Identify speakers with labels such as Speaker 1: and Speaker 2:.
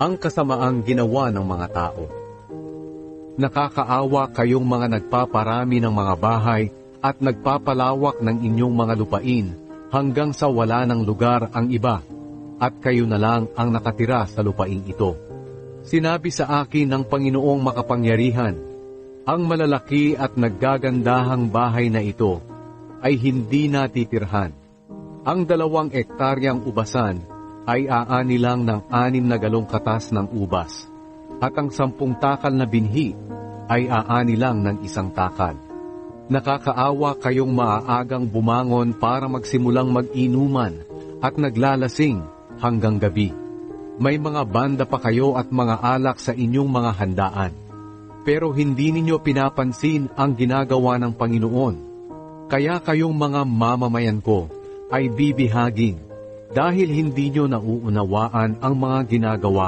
Speaker 1: ang kasamaang ginawa ng mga tao. Nakakaawa kayong mga nagpaparami ng mga bahay at nagpapalawak ng inyong mga lupain hanggang sa wala ng lugar ang iba, at kayo na lang ang nakatira sa lupain ito. Sinabi sa akin ng Panginoong makapangyarihan, ang malalaki at naggagandahang bahay na ito ay hindi natitirhan. Ang 2 ektaryang ubasan ay aani lang ng 6 na galong katas ng ubas, at ang 10 takal na binhi ay aani lang ng 1 takal. Nakakaawa kayong maaagang bumangon para magsimulang mag-inuman at naglalasing hanggang gabi. May mga banda pa kayo at mga alak sa inyong mga handaan, pero hindi ninyo pinapansin ang ginagawa ng Panginoon. Kaya kayong mga mamamayan ko ay bibihagin dahil hindi nyo nauunawaan ang mga ginagawa